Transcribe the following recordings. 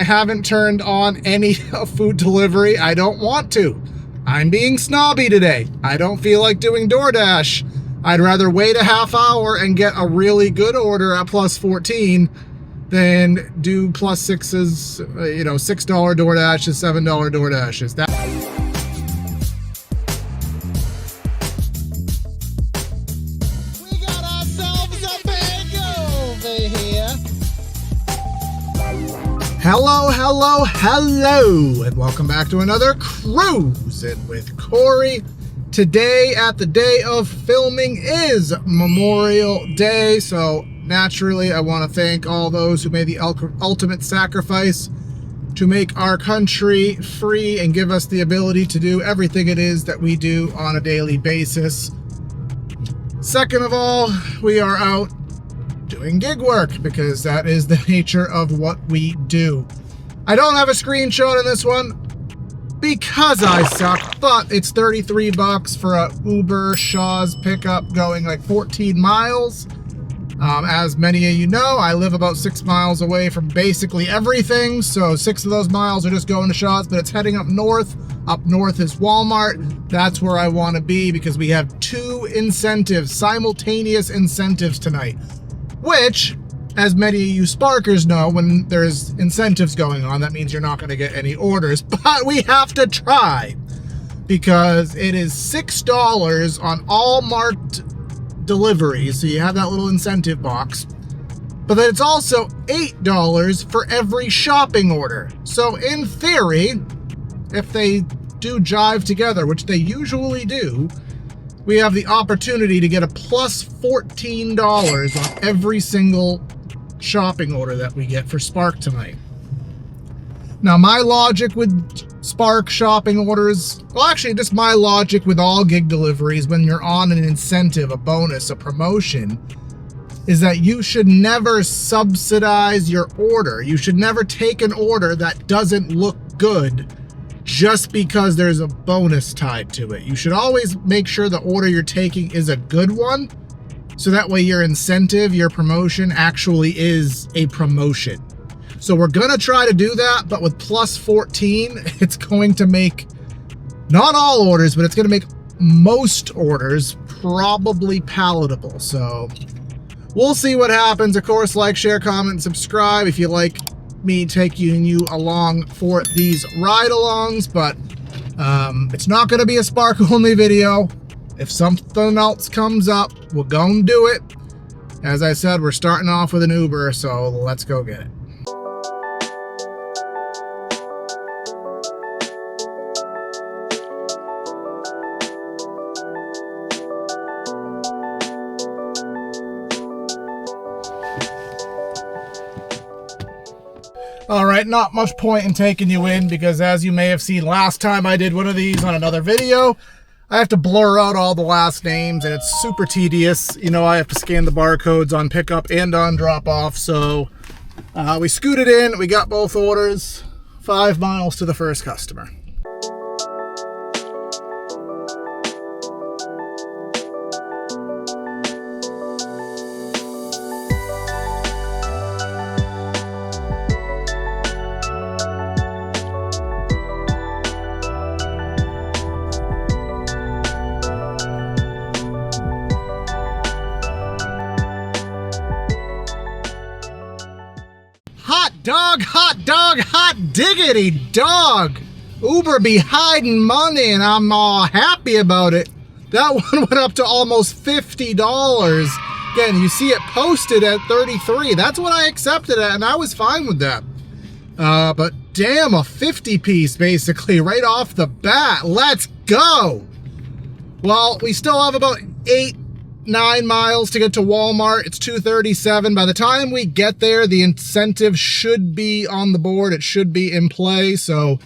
I haven't turned on any food delivery. I don't want to. I'm being snobby today. I don't feel like doing DoorDash. I'd rather wait a half hour and get a really good order at plus 14 than do plus sixes, $6 DoorDashes, $7 DoorDashes. We got ourselves a big over here. Hello, and welcome back to another Cruisin' with Corey. Today, at the day of filming, is Memorial Day, so naturally I want to thank all those who made the ultimate sacrifice to make our country free and give us the ability to do everything it is that we do on a daily basis. Second of all, we are out doing gig work because that is the nature of what we do. I don't have a screenshot in this one because I suck, but it's $33 for a Uber Shaw's pickup going like 14 miles. As many of you know, I live about 6 miles away from basically everything, so 6 of those miles are just going to Shaw's, but it's heading up north. Up north is Walmart. That's where I want to be because we have two incentives, simultaneous incentives tonight, which, as many of you Sparkers know, when there's incentives going on, that means you're not going to get any orders, but we have to try because it is $6 on all marked deliveries, so you have that little incentive box, but then it's also $8 for every shopping order. So in theory, if they do jive together, which they usually do, we have the opportunity to get a plus $14 on every single shopping order that we get for Spark tonight. Now, my logic with Spark shopping orders, well, actually, just my logic with all gig deliveries when you're on an incentive, a bonus, a promotion, is that you should never subsidize your order. You should never take an order that doesn't look good just because there's a bonus tied to it. You should always make sure the order you're taking is a good one, so that way your incentive, your promotion actually is a promotion. So we're gonna try to do that, but with plus 14, it's going to make, not all orders, but it's gonna make most orders probably palatable. So we'll see what happens. Of course, like, share, comment, and subscribe if you like me taking you along for these ride-alongs, but it's not gonna be a Spark only video. If something else comes up, we'll go and do it. As I said, we're starting off with an Uber, so let's go get it. All right, not much point in taking you in because, as you may have seen last time I did one of these on another video, I have to blur out all the last names and it's super tedious. You know, I have to scan the barcodes on pickup and on drop off. So we scooted in, we got both orders, 5 miles to the first customer. Hot diggity dog. Uber be hiding money and I'm all happy about it. That one went up to almost $50. Again, you see it posted at 33. That's what I accepted it, and I was fine with that. But damn, a 50 piece basically right off the bat. Let's go. Well, we still have about 8-9 miles to get to Walmart. It's 2:37. By the time we get there, the incentive should be on the board. It should be in play. So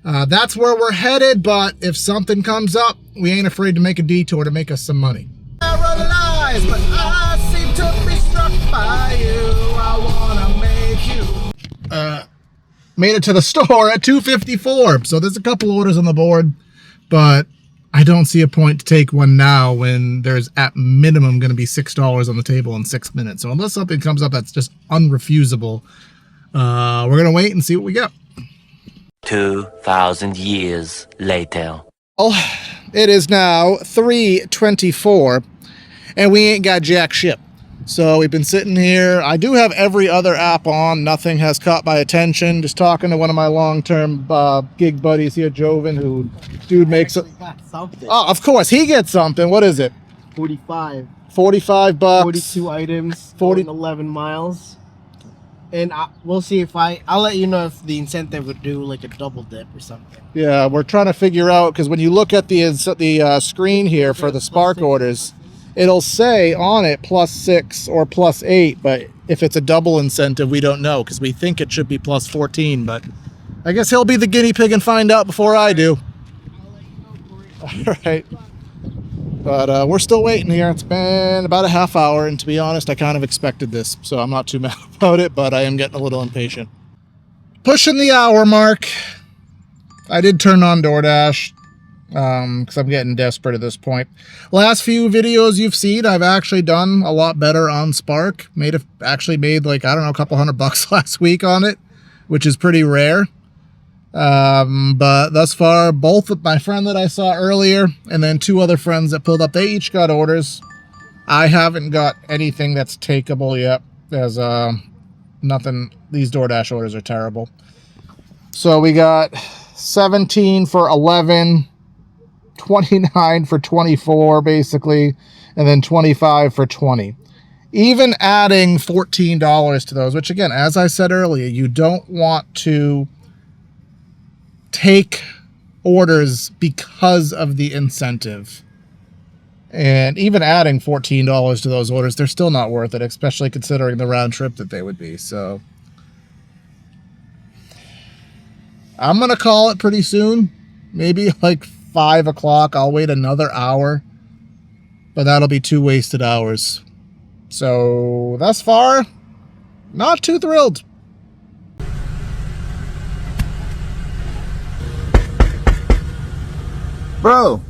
that's where we're headed. But if something comes up, we ain't afraid to make a detour to make us some money. Paralyzed, but I seem to be struck by you. I wanna make you. Made it to the store at 2:54. So there's a couple orders on the board, but I don't see a point to take one now when there's at minimum going to be $6 on the table in 6 minutes. So unless something comes up that's just unrefusable, we're going to wait and see what we get. 2,000 years later. Well, it is now 3:24 and we ain't got jack ship. So we've been sitting here. I do have every other app on. Nothing has caught my attention. Just talking to one of my long-term gig buddies here, Joven, who dude makes it. Oh, of course, he gets something. What is it? 45. 45 bucks. 42 items. 40 11 miles. And we'll see if I'll let you know if the incentive would do like a double dip or something. Yeah, we're trying to figure out, because when you look at the screen here for the Spark orders, it'll say on it +6 or +8, but if it's a double incentive, we don't know, because we think it should be +14, but I guess he'll be the guinea pig and find out before I do. All right. But we're still waiting here. It's been about a half hour, and to be honest, I kind of expected this, so I'm not too mad about it, but I am getting a little impatient. Pushing the hour mark. I did turn on DoorDash, because I'm getting desperate at this point. Last few videos you've seen, I've actually done a lot better on Spark. Actually made like, I don't know, a couple $100 last week on it, which is pretty rare. But thus far, both with my friend that I saw earlier and then two other friends that pulled up, they each got orders. I haven't got anything that's takeable yet, as nothing. These DoorDash orders are terrible. So we got 17 for 11, 29 for 24 basically, and then 25 for 20. Even adding $14 to those, which again, as I said earlier, you don't want to take orders because of the incentive. And even adding $14 to those orders, they're still not worth it, especially considering the round trip that they would be. So I'm going to call it pretty soon. Maybe like 5 o'clock. I'll wait another hour, but that'll be 2 wasted hours. So thus far, not too thrilled. Bro,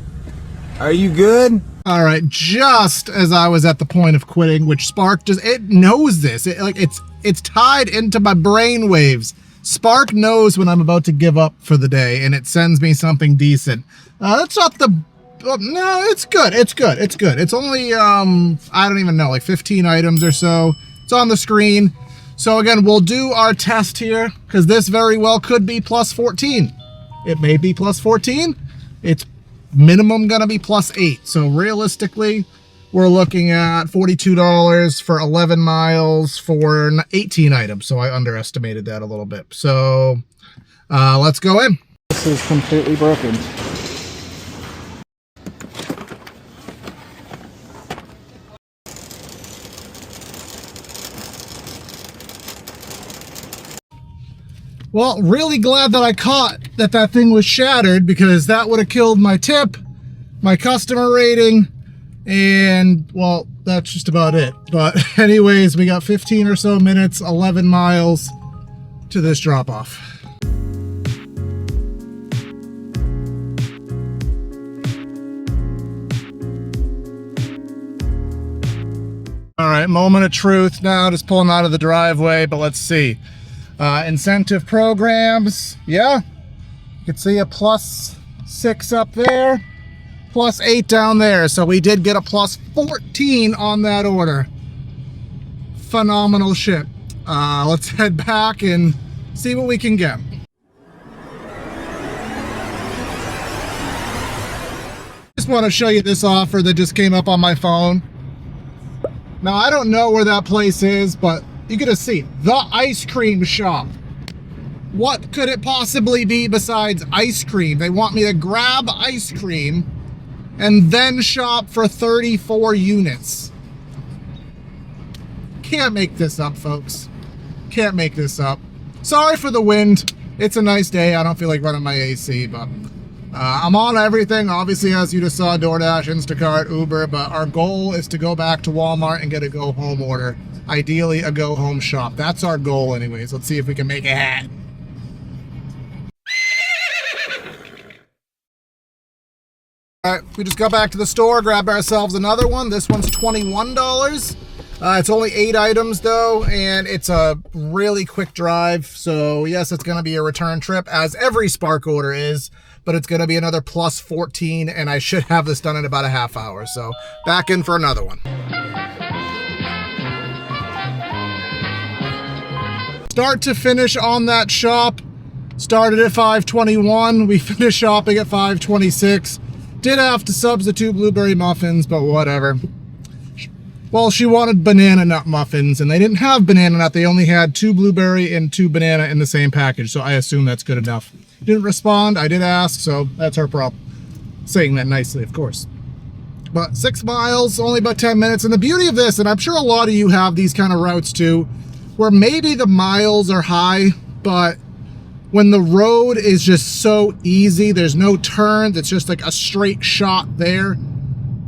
are you good? All right, just as I was at the point of quitting, which Spark just, it knows this. It's tied into my brain waves. Spark knows when I'm about to give up for the day, and it sends me something decent. That's not the, no, it's good. It's good. It's good. It's only, I don't even know, like 15 items or so. It's on the screen. So again, we'll do our test here, because this very well could be +14. It may be +14. It's minimum gonna be +8. So realistically, we're looking at $42 for 11 miles for 18 items. So I underestimated that a little bit. So let's go in. This is completely broken. Well, really glad that I caught that thing was shattered, because that would have killed my tip, my customer rating, and, well, that's just about it. But anyways, we got 15 or so minutes, 11 miles to this drop-off. All right, moment of truth now, just pulling out of the driveway, but let's see. Incentive programs, yeah, you can see a +6 up there, +8 down there. So we did get a +14 on that order. Phenomenal shit. Let's head back and see what we can get. Just want to show you this offer that just came up on my phone. Now, I don't know where that place is, but you're gonna see the ice cream shop. What could it possibly be besides ice cream? They want me to grab ice cream and then shop for 34 units. Can't make this up, folks. Can't make this up. Sorry for the wind. It's a nice day. I don't feel like running my AC, but I'm on everything. Obviously, as you just saw, DoorDash, Instacart, Uber, but our goal is to go back to Walmart and get a go-home order. Ideally, a go-home shop. That's our goal anyways. Let's see if we can make it happen. All right, we just got back to the store, grabbed ourselves another one. This one's $21. It's only 8 items though, and it's a really quick drive. So yes, it's going to be a return trip, as every Spark order is, but it's going to be another plus 14, and I should have this done in about a half hour. So back in for another one. Start to finish on that shop. Started at 5:21. We finished shopping at 5:26. Did have to substitute blueberry muffins, but whatever. Well, she wanted banana nut muffins, and they didn't have banana nut. They only had 2 blueberry and 2 banana in the same package, so I assume that's good enough. Didn't respond. I did ask, so that's her problem. Saying that nicely, of course. But 6 miles, only about 10 minutes. And the beauty of this, and I'm sure a lot of you have these kind of routes too, where maybe the miles are high, but when the road is just so easy, there's no turns, it's just like a straight shot there.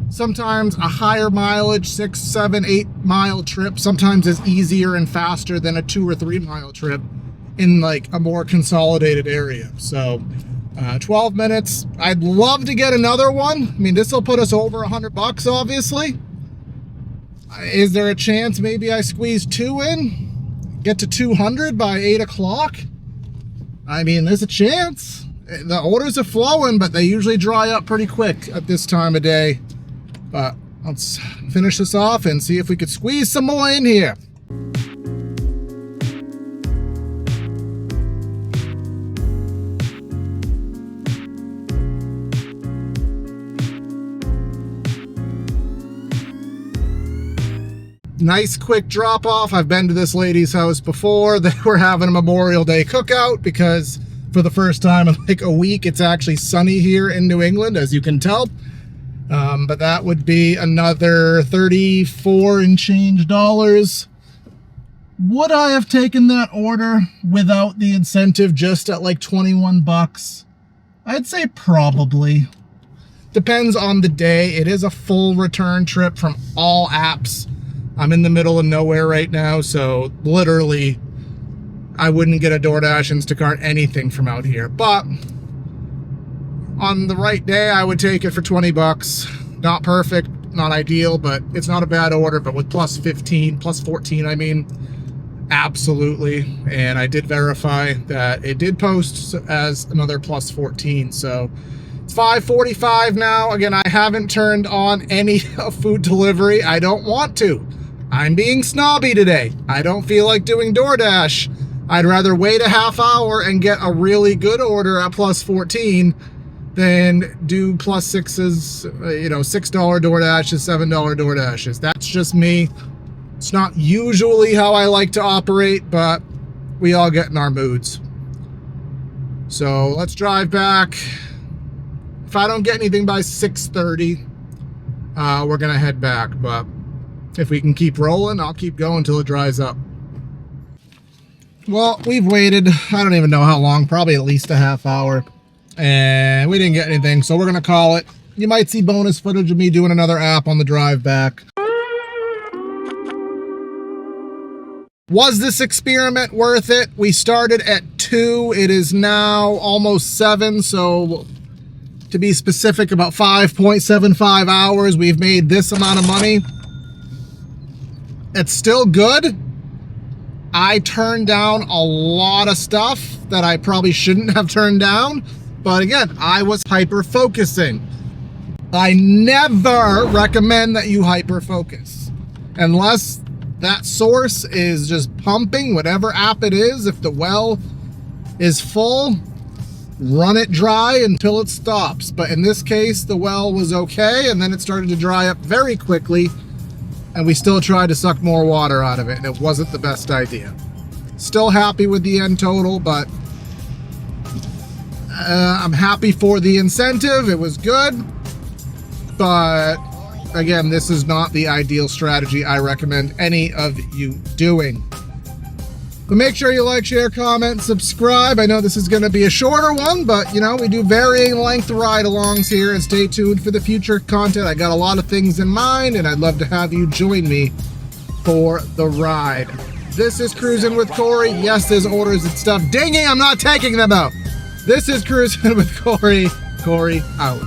Sometimes a higher mileage, 6, 7, 8 mile trip, sometimes is easier and faster than a 2 or 3 mile trip in like a more consolidated area. So 12 minutes. I'd love to get another one. I mean, this will put us over $100, obviously. Is there a chance maybe I squeeze 2 in? Get to 200 by 8 o'clock? I mean, there's a chance. The orders are flowing, but they usually dry up pretty quick at this time of day. But let's finish this off and see if we could squeeze some more in here. Nice quick drop off. I've been to this lady's house before. They were having a Memorial Day cookout because for the first time in like a week, it's actually sunny here in New England, as you can tell. But that would be another 34 and change dollars. Would I have taken that order without the incentive just at like 21 bucks? I'd say probably. Depends on the day. It is a full return trip from all apps. I'm in the middle of nowhere right now, so literally I wouldn't get a DoorDash, Instacart, anything from out here. But on the right day, I would take it for 20 bucks. Not perfect, not ideal, but it's not a bad order. But with plus 15, plus 14, I mean, absolutely. And I did verify that it did post as another plus 14. So it's 5:45 now. Again, I haven't turned on any food delivery. I don't want to. I'm being snobby today. I don't feel like doing DoorDash. I'd rather wait a half hour and get a really good order at plus 14 than do plus 6s, $6 DoorDashes, $7 DoorDashes. That's just me. It's not usually how I like to operate, but we all get in our moods. So let's drive back. If I don't get anything by 6:30, we're gonna head back. But if we can keep rolling, I'll keep going till it dries up. Well, we've waited, I don't even know how long, probably at least a half hour. And we didn't get anything, so we're gonna call it. You might see bonus footage of me doing another app on the drive back. Was this experiment worth it? We started at 2, it is now almost 7, so to be specific, about 5.75 hours, we've made this amount of money. It's still good. I turned down a lot of stuff that I probably shouldn't have turned down. But again, I was hyper-focusing. I never recommend that you hyper-focus. Unless that source is just pumping, whatever app it is. If the well is full, run it dry until it stops. But in this case, the well was okay, and then it started to dry up very quickly. And we still tried to suck more water out of it, and it wasn't the best idea. Still happy with the end total, but I'm happy for the incentive. It was good, but again, this is not the ideal strategy I recommend any of you doing. But make sure you like, share, comment, subscribe. I know this is going to be a shorter one, but we do varying length ride-alongs here, and stay tuned for the future content. I got a lot of things in mind, and I'd love to have you join me for the ride. This is Cruisin' with Corey. Yes, there's orders and stuff. Dang it, I'm not taking them out. This is Cruisin' with Corey. Corey out.